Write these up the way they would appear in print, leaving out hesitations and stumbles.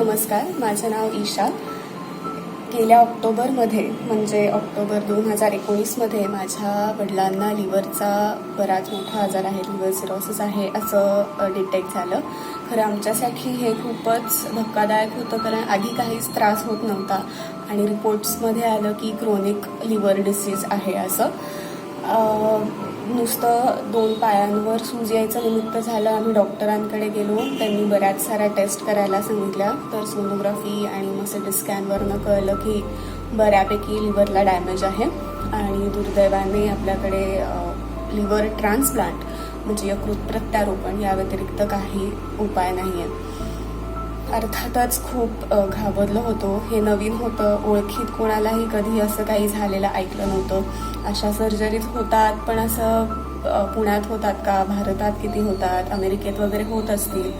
नमस्कार, माझं नाव ईशा. गेल्या ऑक्टोबरमध्ये म्हणजे ऑक्टोबर 2019मध्ये माझ्या वडिलांना लिव्हरचा बराच मोठा आजार आहे, लिव्हर सिरोसिस आहे असं डिटेक्ट झालं. खरं आमच्यासाठी हे खूपच धक्कादायक होतं, कारण आधी काहीच त्रास होत नव्हता आणि रिपोर्ट्समध्ये आलं की क्रोनिक लिव्हर डिसीज आहे असं. नुसतं 2 पायांवर सूज यायचं निमित्त झालं. आम्ही डॉक्टरांकडे गेलो, त्यांनी बऱ्याच साऱ्या टेस्ट करायला सांगितल्या. तर सोनोग्राफी आणि मग सीटी स्कॅनवरनं कळलं की बऱ्यापैकी लिव्हरला डॅमेज आहे आणि दुर्दैवाने आपल्याकडे लिव्हर ट्रान्सप्लांट म्हणजे यकृत प्रत्यारोपण या व्यतिरिक्त काही उपाय नाही आहे. अर्थातच खूप घाबरलो होतो. हे नवीन होतं, ओळखीत कोणालाही कधी असं काही झालेलं ऐकलं नव्हतं. अशा सर्जरीज होतात, पण असं पुण्यात होतात का, भारतात किती होतात, अमेरिकेत वगैरे होत असतील,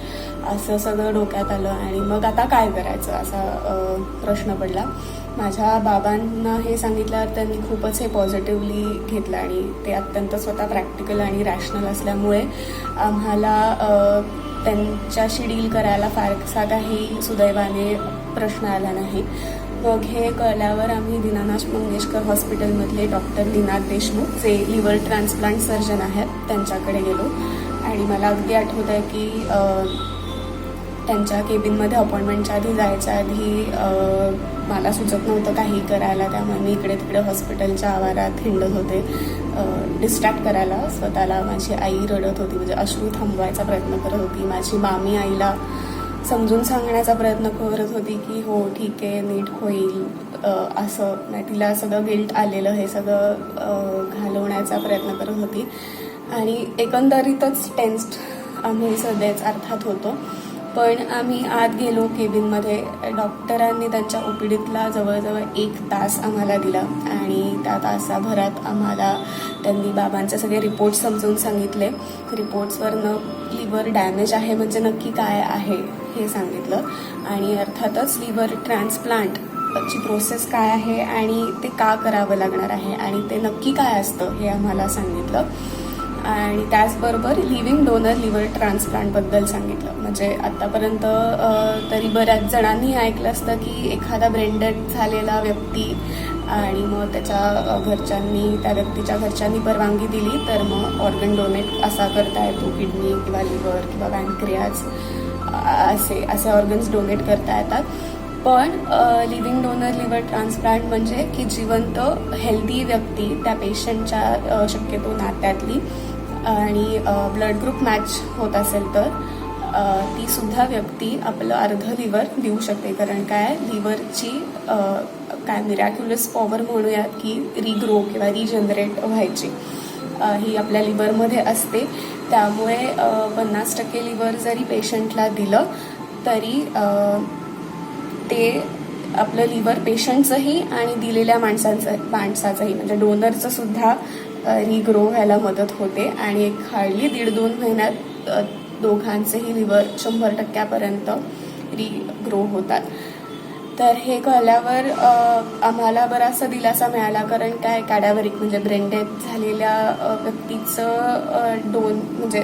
असं सगळं डोक्यात आलं. आणि मग आता काय करायचं असा प्रश्न पडला. माझ्या बाबांना हे सांगितल्यावर त्यांनी खूपच हे पॉझिटिव्हली घेतलं आणि ते अत्यंत स्वतः प्रॅक्टिकल आणि रॅशनल असल्यामुळे आम्हाला त्यांच्याशी डील करायला फारसा काही सुदैवाने प्रश्न आला नाही. मग हे कळल्यावर आम्ही दीनानाथ मंगेशकर हॉस्पिटलमधले डॉक्टर निनाद देशमुख जे लिव्हर ट्रान्सप्लांट सर्जन आहेत त्यांच्याकडे गेलो. आणि मला अगदी आठवत आहे की त्यांच्या केबिनमध्ये अपॉइंटमेंटच्या आधी जायच्या आधी मला सुचत नव्हतं काही करायला, त्यामुळे मी इकडे तिकडे हॉस्पिटलच्या आवारात हिंडत होते डिस्ट्रॅक्ट करायला स्वतःला. माझी आई रडत होती, म्हणजे अश्रू थांबवायचा प्रयत्न करत होती. माझी मामी आईला समजून सांगण्याचा प्रयत्न करत होती की हो ठीक आहे, नीट होईल असं. नाही, तिला सगळं गिल्ट आलेलं हे सगळं घालवण्याचा प्रयत्न करत होती. आणि एकंदरीतच टेन्स्ड आम्ही सगळेच अर्थात होतो. पण आम्ही आत गेलो केबिनमध्ये. डॉक्टरांनी त्यांच्या ओपीडीतला जवळजवळ 1 तास आम्हाला दिला आणि त्या तासाभरात आम्हाला त्यांनी बाबांचे सगळे रिपोर्ट्स समजून सांगितले. रिपोर्ट्सवरनं लिव्हर डॅमेज आहे म्हणजे नक्की काय आहे हे सांगितलं. आणि अर्थातच लिव्हर ट्रान्सप्लांटची प्रोसेस काय आहे आणि ते का करावं लागणार आहे आणि ते नक्की काय असतं हे आम्हाला सांगितलं. आणि त्याचबरोबर लिव्हिंग डोनर लिव्हर ट्रान्सप्लांटबद्दल सांगितलं. म्हणजे आतापर्यंत तरी बऱ्याच जणांनी ऐकलं असतं की एखादा ब्रेन डेथ झालेला व्यक्ती आणि मग त्याच्या घरच्यांनी, त्या व्यक्तीच्या घरच्यांनी परवानगी दिली तर मग ऑर्गन डोनेट असा करता येतो. किडनी किंवा लिव्हर किंवा पॅनक्रियाज असे ऑर्गन्स डोनेट करता येतात. पण लिव्हिंग डोनर लिव्हर ट्रान्सप्लांट म्हणजे की जिवंत हेल्दी व्यक्ती, त्या पेशंटच्या शक्यतो नात्यातली आणि ब्लड ग्रुप मॅच होत असेल तर ती सुद्धा व्यक्ती आपलं अर्ध लिव्हर देऊ शकते. कारण काय, लिव्हरची काय मिरॅक्युलस पॉवर म्हणूयात की रिग्रो किंवा रिजनरेट व्हायची ही आपल्या लिव्हरमध्ये असते. त्यामुळे 50% लिव्हर जरी पेशंटला दिलं तरी ते आपलं लिव्हर पेशंटचंही आणि दिलेल्या माणसाचंही म्हणजे डोनरचं सुद्धा रिग्रो व्हायला मदत होते. आणि एक हार्डली 1.5-2 महिन्यात दोघांचेही लिव्हर 100% रिग्रो होतात. तर हे कळल्यावर आम्हाला बराचसा दिलासा मिळाला. कारण काय, कॅडॅव्हरिक म्हणजे ब्रेन डेथ झालेल्या व्यक्तीचं म्हणजे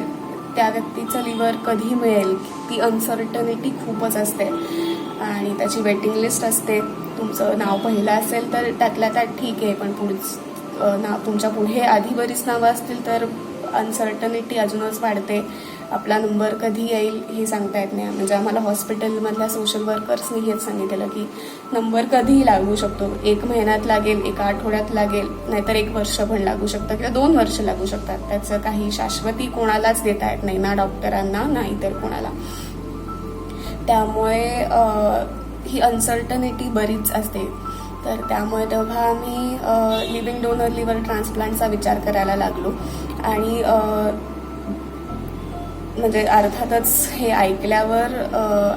त्या व्यक्तीचं लिव्हर कधी मिळेल ती अनसर्टनिटी खूपच असते आणि त्याची वेटिंग लिस्ट असते. तुमचं नाव पहिलं असेल तर त्यातल्या त्यात ठीक आहे, पण तुमच्या पुढे आधी बरीच नावं असतील तर अनसर्टनिटी अजूनच वाढते. आपला नंबर कधी येईल हे सांगता येत नाही. म्हणजे आम्हाला हॉस्पिटलमधल्या सोशल वर्कर्सनी हेच सांगितलेलं की नंबर कधीही लागू शकतो. 1 महिन्यात लागेल, 1 आठवड्यात लागेल, नाहीतर 1 वर्ष पण लागू शकतं किंवा 2 वर्ष लागू शकतात. त्याचं काही शाश्वती कोणालाच देता येत नाही, ना डॉक्टरांना ना इतर कोणाला. त्यामुळे ही अनसर्टनिटी बरीच असते. तर त्यामुळे तेव्हा आम्ही लिव्हिंग डोनर लिव्हर ट्रान्सप्लांटचा विचार करायला लागलो. आणि म्हणजे अर्थातच हे ऐकल्यावर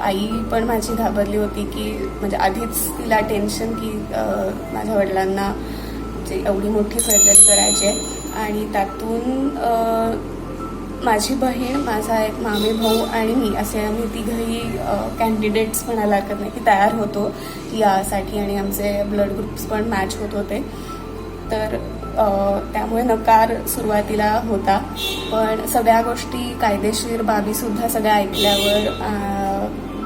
आई पण माझी घाबरली होती की म्हणजे आधीच तिला टेन्शन की माझ्या वडिलांना जे एवढी मोठी सर्जरी करायची आहे आणि त्यातून माझी बहीण, माझा एक मामे भाऊ आणि मी असे आम्ही तिघही कॅन्डिडेट्स म्हणायला हरकत नाही की तयार होतो यासाठी. आणि आमचे ब्लड ग्रुप्स पण मॅच होत होते. तर त्यामुळे नकार सुरुवातीला होता. पण सगळ्या गोष्टी कायदेशीर बाबीसुद्धा सगळ्या ऐकल्यावर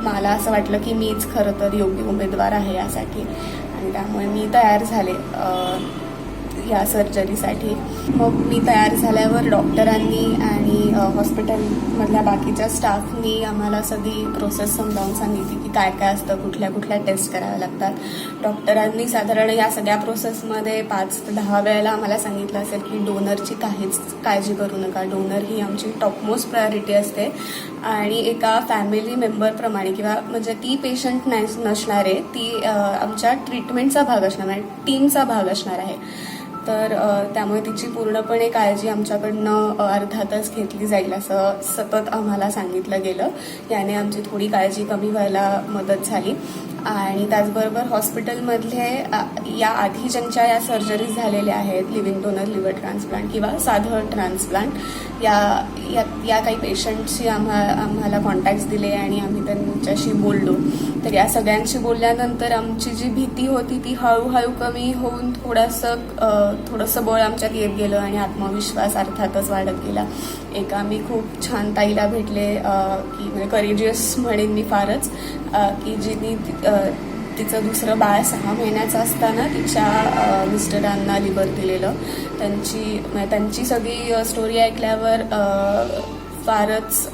मला असं वाटलं की मीच खरं तर योग्य उमेदवार आहे यासाठी, आणि त्यामुळे मी तयार झाले ह्या सर्जरीसाठी. मग मी तयार झाल्यावर डॉक्टरांनी आणि हॉस्पिटलमधल्या बाकीच्या स्टाफनी आम्हाला सगळी प्रोसेस समजावून सांगितली की काय काय असतं, कुठल्या कुठल्या टेस्ट कराव्या लागतात. डॉक्टरांनी साधारण या सगळ्या प्रोसेसमध्ये 5 ते 10 वेळेला आम्हाला सांगितलं असेल की डोनरची काहीच काळजी करू नका, डोनर ही आमची टॉपमोस्ट प्रायोरिटी असते आणि एका फॅमिली मेंबरप्रमाणे किंवा म्हणजे ती पेशंट नसणार आहे, ती आमच्या ट्रीटमेंटचा भाग असणार आहे, टीमचा भाग असणार आहे. तर त्यामुळे तिची पूर्णपणे काळजी आमच्याकडनं अर्थातच घेतली जाईल असं सतत आम्हाला सांगितलं गेलं. याने आमची थोडी काळजी कमी व्हायला मदत झाली. आणि त्याचबरोबर हॉस्पिटलमधले या आधी ज्यांच्या या सर्जरीज झालेल्या आहेत, लिव्हिंग डोनर लिव्हर ट्रान्सप्लांट किंवा साधं ट्रान्सप्लांट, या काही पेशंटशी आम्हाला कॉन्टॅक्ट्स दिले आणि आम्ही त्यांच्याशी बोललो. तर या सगळ्यांशी बोलल्यानंतर आमची जी भीती होती ती हळूहळू कमी होऊन थोडंसं बळ आमच्यात येत गेलं आणि आत्मविश्वास अर्थातच वाढत गेला. एक आम्ही खूप छान ताईला भेटले की म्हणजे करेजियस म्हणेन मी फारच, की जिनी तिचं दुसरं बाळ 6 महिन्याचं असताना तिच्या मिस्टरांना लिव्हर दिलेलं. त्यांची सगळी स्टोरी ऐकल्यावर फारच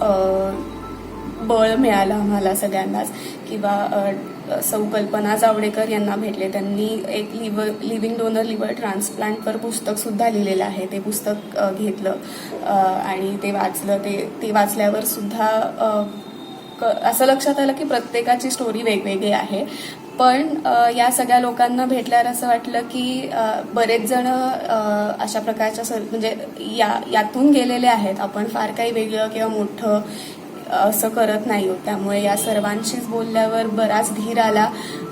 बळ मिळालं आम्हाला सगळ्यांनाच. किंवा सौ कल्पना जावडेकर यांना भेटले, त्यांनी एक लिव्हिंग डोनर लिव्हर ट्रान्सप्लांटवर पुस्तकसुद्धा लिहिलेलं आहे. ते पुस्तक घेतलं आणि ते वाचलं. ते वाचल्यावर सुद्धा असं लक्षात आलं की प्रत्येकाची स्टोरी वेगवेगळी आहे. पण या सगळ्या लोकांना भेटल्यावर असं वाटलं की बरेच जण अशा प्रकारच्या म्हणजे यातून गेलेले आहेत. आपण फार काही वेगळं किंवा मोठं असं करत नाही आहोत. त्यामुळे या सर्वांशीच बोलल्यावर बराच धीर आला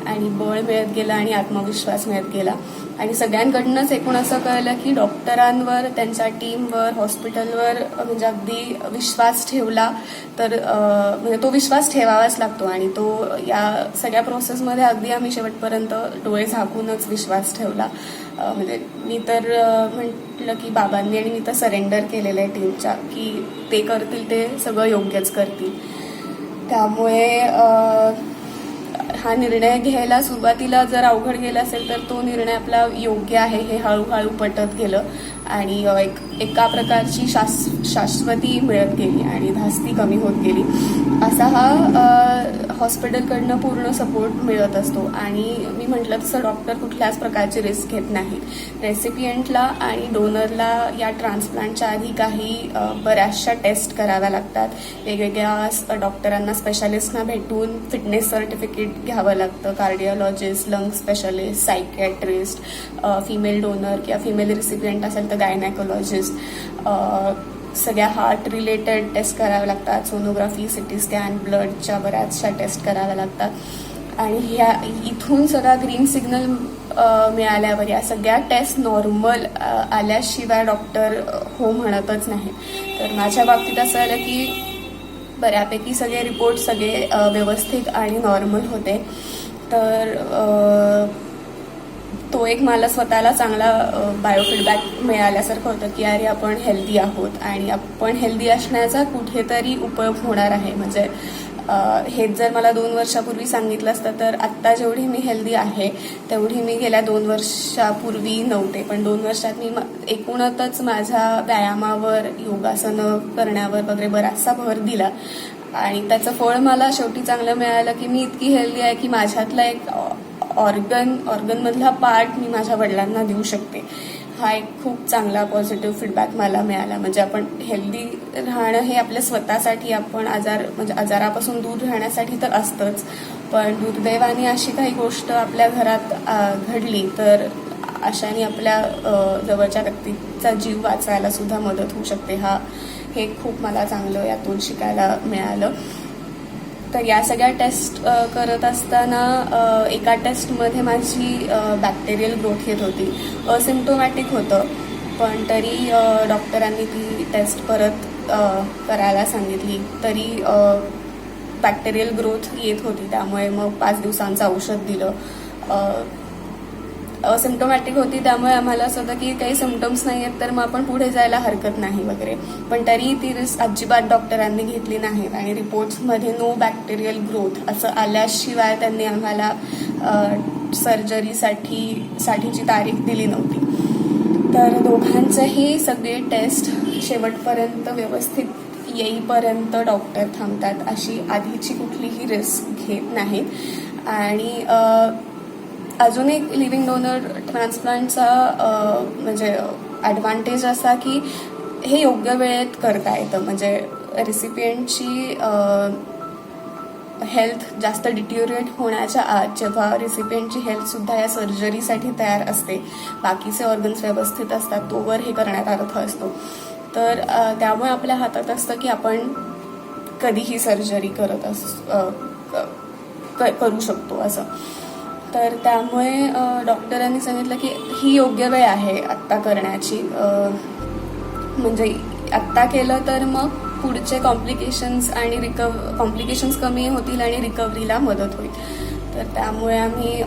आणि बळ मिळत गेला आणि आत्मविश्वास मिळत गेला. आणि सगळ्यांकडनंच एकूण असं कळलं की डॉक्टरांवर, त्यांच्या टीमवर, हॉस्पिटलवर म्हणजे अगदी विश्वास ठेवला तर म्हणजे तो विश्वास ठेवावाच लागतो. आणि तो या सगळ्या प्रोसेसमध्ये अगदी आम्ही शेवटपर्यंत डोळे झाकूनच विश्वास ठेवला. म्हणजे मी तर म्हटलं की बाबांनी आणि मी तर सरेंडर केलेलं आहे टीमच्या, की ते करतील ते सगळं योग्यच करतील. त्यामुळे हा निर्णय घ्यायला सुरुवातीला जर अवघड गेला असेल तर तो निर्णय आपला योग्य आहे हे हळूहळू पटत गेलं आणि एका प्रकारची शाश्वती मिळत गेली आणि धास्ती कमी होत गेली. असा हा हॉस्पिटलकडनं पूर्ण सपोर्ट मिळत असतो. आणि मी म्हटलं तसं डॉक्टर कुठल्याच प्रकारची रिस्क घेत नाहीत. रेसिपियंटला आणि डोनरला या ट्रान्सप्लांटच्या आधी काही बऱ्याचशा टेस्ट कराव्या लागतात. वेगवेगळ्या डॉक्टरांना, स्पेशालिस्टना भेटून फिटनेस सर्टिफिकेट घ्यावं लागतं. Cardiologist, lung specialist, psychiatrist, female donor किंवा फिमेल रिसिपियंट असेल तर गायनॅकोलॉजिस्ट, सगळ्या हार्ट रिलेटेड टेस्ट कराव्या लागतात. सोनोग्राफी, सिटी स्कॅन, ब्लडच्या बऱ्याचशा टेस्ट कराव्या लागतात. आणि इथून सगळा ग्रीन सिग्नल मिळाल्यावर या सगळ्या टेस्ट नॉर्मल आल्याशिवाय डॉक्टर हो म्हणतच नाही. तर माझ्या बाबतीत असं आलं की बऱ्यापैकी सगळे रिपोर्ट सगळे व्यवस्थित आणि नॉर्मल होते. तर तो एक मला स्वतःला चांगला बायोफीडबॅक मिळाल्यासारखं होतं की अरे आपण हेल्दी आहोत आणि आपण हेल्दी असण्याचा कुठेतरी उपयोग होणार आहे. म्हणजे हेच जर मला 2 वर्षापूर्वी सांगितलं असतं तर आत्ता जेवढी मी हेल्दी आहे तेवढी मी गेल्या 2 वर्षापूर्वी नव्हते. पण 2 वर्षात मी एकूणच माझ्या व्यायामावर, योगासनं करण्यावर वगैरे बराचसा भर दिला आणि त्याचं फळ मला शेवटी चांगलं मिळालं की मी इतकी हेल्दी आहे की माझ्यातला एक ऑर्गनमधला पार्ट मी माझ्या वडिलांना देऊ शकते. हा एक खूप चांगला पॉझिटिव्ह फीडबॅक मला मिळाला. म्हणजे आपण हेल्दी राहणं हे आपल्या स्वतःसाठी, आपण आजारापासून दूर राहण्यासाठी तर असतंच. पण दुर्दैवाने अशी काही गोष्ट आपल्या घरात घडली तर अशाने आपल्या जवळच्या व्यक्तीचा जीव वाचवायला सुद्धा मदत होऊ शकते. हे खूप मला चांगलं यातून शिकायला मिळालं. तर या सगळ्या टेस्ट करत असताना एका टेस्टमध्ये माझी बॅक्टेरियल ग्रोथ येत होती. असिम्प्टोमॅटिक होतं पण तरी डॉक्टरांनी ती टेस्ट परत करायला सांगितली. तरी बॅक्टेरियल ग्रोथ येत होती. त्यामुळे मग 5 दिवसांचं औषध दिलं. सिम्प्टोमॅटिक होती, त्यामुळे आम्हाला असं होतं की काही सिम्पटम्स नाही आहेत तर मग आपण पुढे जायला हरकत नाही वगैरे. पण तरी ती रिस्क अजिबात डॉक्टरांनी घेतली नाहीत आणि रिपोर्ट्समध्ये नो बॅक्टेरियल ग्रोथ असं आल्याशिवाय त्यांनी आम्हाला सर्जरीसाठीची तारीख दिली नव्हती. तर दोघांचंही सगळे टेस्ट शेवटपर्यंत व्यवस्थित येईपर्यंत डॉक्टर थांबतात, अशी आधीची कुठलीही रिस्क घेत नाहीत. आणि अजून एक लिव्हिंग डोनर ट्रान्सप्लांटचा म्हणजे ॲडव्हान्टेज असा की हे योग्य वेळेत करता येतं. म्हणजे रिसिपियंटची हेल्थ जास्त डिट्युरिएट होण्याच्या आत, जेव्हा रिसिपियंटची हेल्थसुद्धा या सर्जरीसाठी तयार असते, बाकीचे ऑर्गन्स व्यवस्थित असतात, तोवर हे करण्यात अर्थ असतो. तर त्यामुळे आपल्या हातात असतं की आपण कधीही सर्जरी करू शकतो असं. तर त्यामुळे डॉक्टरांनी सांगितलं की ही योग्य वेळ आहे आत्ता करण्याची. म्हणजे आत्ता केलं तर मग पुढचे कॉम्प्लिकेशन्स कमी होतील आणि रिकव्हरीला मदत होईल. तर त्यामुळे आम्ही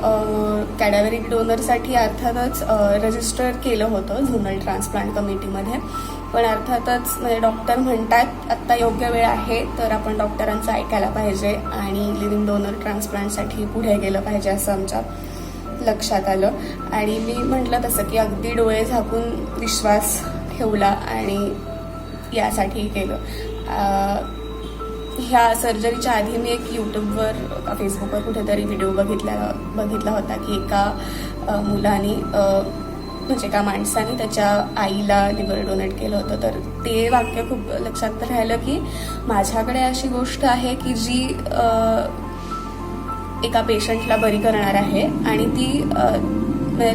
कॅडॅव्हरिक डोनरसाठी अर्थातच रजिस्टर केलं होतं झोनल ट्रान्सप्लांट कमिटीमध्ये. पण अर्थातच म्हणजे डॉक्टर म्हणतात आत्ता योग्य वेळ आहे, तर आपण डॉक्टरांचं ऐकायला पाहिजे आणि लिव्हिंग डोनर ट्रान्सप्लांटसाठी पुढे गेलं पाहिजे असं आमच्या लक्षात आलं. आणि मी म्हटलं तसं की अगदी डोळे झाकून विश्वास ठेवला आणि यासाठी केलं. ह्या सर्जरीच्या आधी मी एक यूट्यूबवर फेसबुकवर कुठेतरी व्हिडिओ बघितला होता की एका मुलाने म्हणजे एका माणसाने त्याच्या आईला लिव्हर डोनेट केलं होतं. तर ते वाक्य खूप लक्षात राहिलं की माझ्याकडे अशी गोष्ट आहे की जी एका पेशंटला बरी करणार आहे आणि ती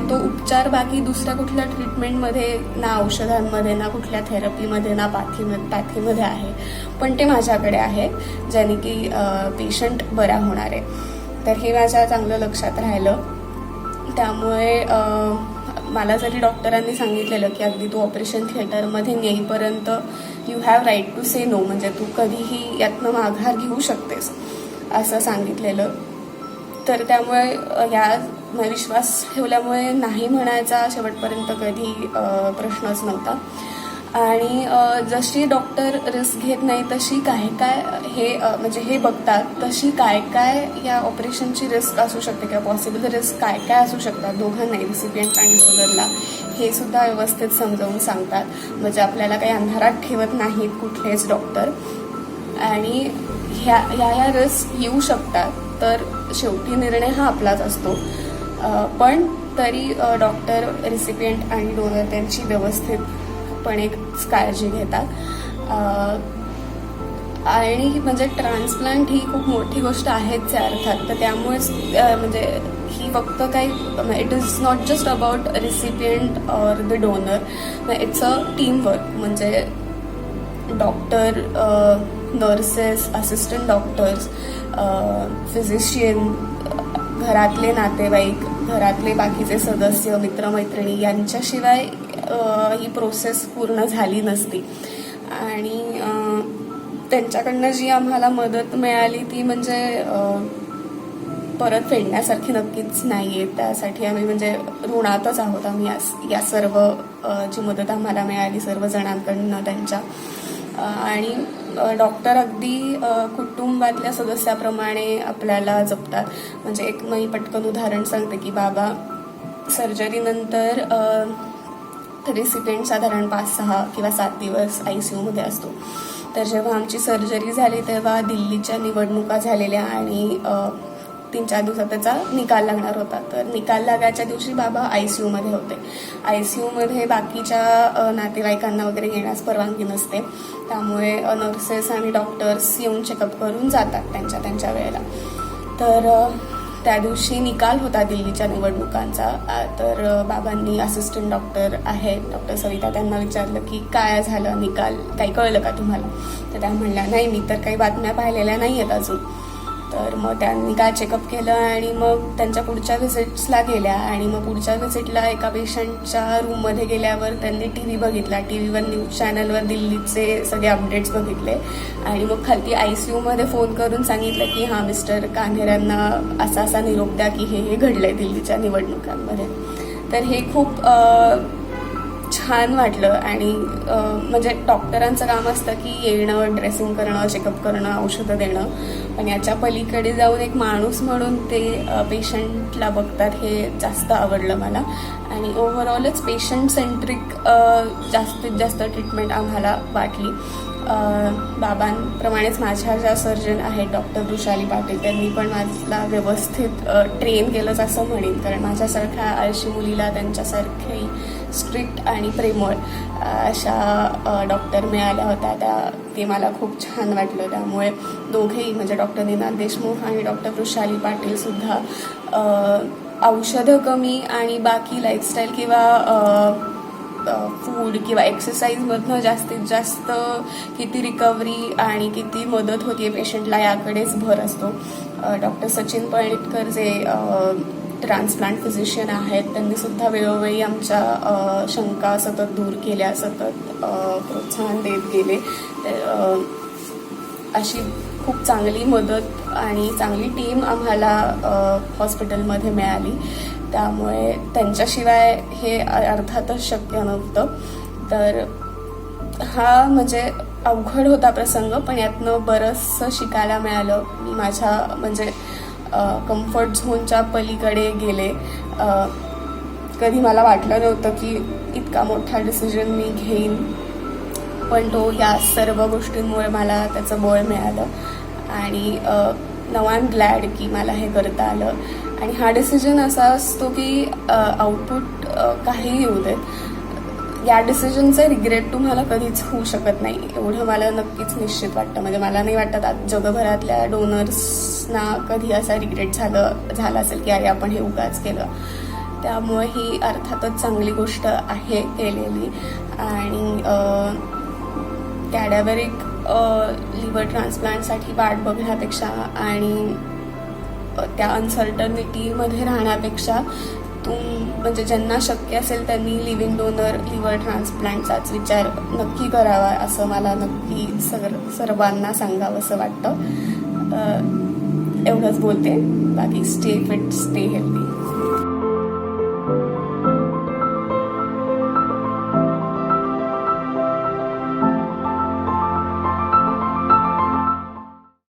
तो उपचार बाकी दुसऱ्या कुठल्या ट्रीटमेंटमध्ये ना औषधांमध्ये ना कुठल्या थेरपीमध्ये ना पॅथीमध्ये आहे, पण ते माझ्याकडे आहे ज्याने की पेशंट बरा होणार आहे. तर हे माझ्या चांगलं लक्षात राहिलं. त्यामुळे मला जरी डॉक्टरांनी सांगितलेलं की अगदी तू ऑपरेशन थिएटरमध्ये नेईपर्यंत you have right to say no, म्हणजे तू कधीही यातनं माघार घेऊ शकतेस असं सांगितलेलं. तर त्यामुळे या विश्वास ठेवल्यामुळे नाही म्हणायचा शेवटपर्यंत कधी प्रश्नच नव्हता. आणि जशी डॉक्टर रिस्क घेत नाही तशी काय म्हणजे हे बघतात तशी काय या ऑपरेशनची रिस्क असू शकते किंवा पॉसिबल रिस्क काय असू शकतात दोघांनाही, रिसिपियंट आणि डोनरला, हे सुद्धा व्यवस्थित समजावून सांगतात. म्हणजे आपल्याला काही अंधारात ठेवत नाहीत कुठलेच डॉक्टर. आणि ह्या रिस्क येऊ शकतात, तर शेवटी निर्णय हा आपलाच असतो. पण तरी डॉक्टर, रिसिपियंट आणि डोनर त्यांची व्यवस्थितपणे काळजी घेतात. आणि म्हणजे ट्रान्सप्लांट ही खूप मोठी गोष्ट आहेच अर्थात. तर त्यामुळेच म्हणजे ही फक्त काही it is not just about recipient or the donor, it's a team work. म्हणजे doctor, nurses, assistant doctors, physician, घरातले नातेवाईक, घरातले बाकीचे सदस्य, मित्रमैत्रिणी यांच्याशिवाय ही प्रोसेस पूर्ण झाली नसती. आणि त्यांच्याकडनं जी आम्हाला मदत मिळाली ती म्हणजे परत फेडण्यासारखी नक्कीच नाही आहे. त्यासाठी आम्ही म्हणजे ऋणातच आहोत आम्ही या सर्व जी मदत आम्हाला मिळाली सर्व जणांकडनं त्यांच्या. आणि डॉक्टर अगदी कुटुंबातल्या सदस्याप्रमाणे आपल्याला जपतात. म्हणजे एक मी पटकन उदाहरण सांगते की बाबा सर्जरीनंतर रिसिपियंट साधारण 5-6 किंवा 7 दिवस ICUमध्ये असतो. तर जेव्हा आमची सर्जरी झाली तेव्हा दिल्लीच्या निवडणुका झालेल्या आणि 3-4 दिवसात त्याचा निकाल लागणार होता. तर निकाल लागायच्या दिवशी बाबा ICUमध्ये होते. ICUमध्ये बाकीच्या नातेवाईकांना वगैरे येण्यास परवानगी नसते, त्यामुळे नर्सेस आणि डॉक्टर्स येऊन चेकअप करून जातात त्यांच्या वेळेला. तर त्या दिवशी निकाल होता दिल्लीच्या निवडणुकांचा. तर बाबांनी असिस्टंट डॉक्टर आहेत डॉक्टर सविता, त्यांना विचारलं की काय झालं, निकाल काही कळलं का तुम्हाला? तर त्या म्हणल्या नाही, मी तर काही बातम्या पाहिलेल्या नाही आहेत अजून. तर मग त्यांनी काय चेकअप केलं आणि मग त्यांच्या पुढच्या व्हिजिट्सला गेल्या. आणि मग पुढच्या व्हिजिटला एका पेशंटच्या रूममध्ये गेल्यावर त्यांनी TV बघितला. TV1 न्यूज चॅनलवर दिल्लीचे सगळे अपडेट्स बघितले आणि मग खालती ICUमध्ये फोन करून सांगितलं की हां मिस्टर कान्हेर यांना असा निरोप द्या की हे घडलंय दिल्लीच्या निवडणुकांमध्ये. तर हे खूप छान वाटलं. आणि म्हणजे डॉक्टरांचं काम असतं की येणं, ड्रेसिंग करणं, चेकअप करणं, औषधं देणं, पण याच्या पलीकडे जाऊन एक माणूस म्हणून ते पेशंटला बघतात, हे जास्त आवडलं मला. आणि ओव्हरऑलच पेशंट सेंट्रिक जास्तीत जास्त ट्रीटमेंट आम्हाला वाटली. बाबांप्रमाणेच माझ्या ज्या सर्जन आहेत डॉक्टर वृषाली पाटील, त्यांनी पण मला व्यवस्थित ट्रेन केलंच असं म्हणेन, कारण माझ्यासारख्या आळशी मुलीला त्यांच्यासारखी स्ट्रिक्ट आणि प्रेमळ अशा डॉक्टर मिळाल्या होत्या, ते मला खूप छान वाटलं. त्यामुळे दोघेही म्हणजे डॉक्टर निनाद देशमुख आणि डॉक्टर वृषाली पाटील सुद्धा औषधं कमी आणि बाकी लाईफस्टाईल किंवा फूड किंवा एक्सरसाइजमधनं जास्तीत जास्त किती रिकव्हरी आणि किती मदत होती पेशंटला याकडेच भर असतो. डॉक्टर सचिन पळणिटकर जे ट्रान्सप्लांट फिजिशियन आहेत, त्यांनी सुद्धा वेळोवेळी आमच्या शंका सतत दूर केल्या, सतत प्रोत्साहन देत गेले. अशी खूप चांगली मदत आणि चांगली टीम आम्हाला हॉस्पिटलमध्ये मिळाली. त्यामुळे त्यांच्याशिवाय हे अर्थातच शक्य नव्हतं. तर हा म्हणजे अवघड होता प्रसंग, पण यातनं बरंचसं शिकायला मिळालं. मी माझ्या म्हणजे कम्फर्ट झोनच्या पलीकडे गेले. कधी मला वाटलं नव्हतं की इतका मोठा डिसिजन मी घेईन, पण तो या सर्व गोष्टींमुळे मला त्याचं बळ मिळालं. आणि नाऊ आय एम ग्लॅड की मला हे करता आलं. आणि हा डिसिजन असा असतो की आउटपुट काही येऊ देत, या डिसिजनचं रिग्रेट तुम्हाला कधीच होऊ शकत नाही, एवढं मला नक्कीच निश्चित वाटतं. म्हणजे मला नाही वाटत आज जगभरातल्या डोनर्सना कधी असा रिग्रेट झाला असेल की अरे आपण हे उगाच केलं. त्यामुळे ही अर्थातच चांगली गोष्ट आहे केलेली. आणि कॅडॅव्हरिक लिव्हर ट्रान्सप्लांटसाठी वाट बघण्यापेक्षा आणि त्या अनसर्टनिटीमध्ये राहण्यापेक्षा म्हणजे ज्यांना शक्य असेल त्यांनी लिव्हिंग डोनर लिव्हर ट्रान्सप्लांटचाच विचार नक्की करावा, असं मला नक्की सर्वांना सांगावं असं वाटतं. एवढंच बोलते. बाकी स्टे फिट, स्टे हेल्दी.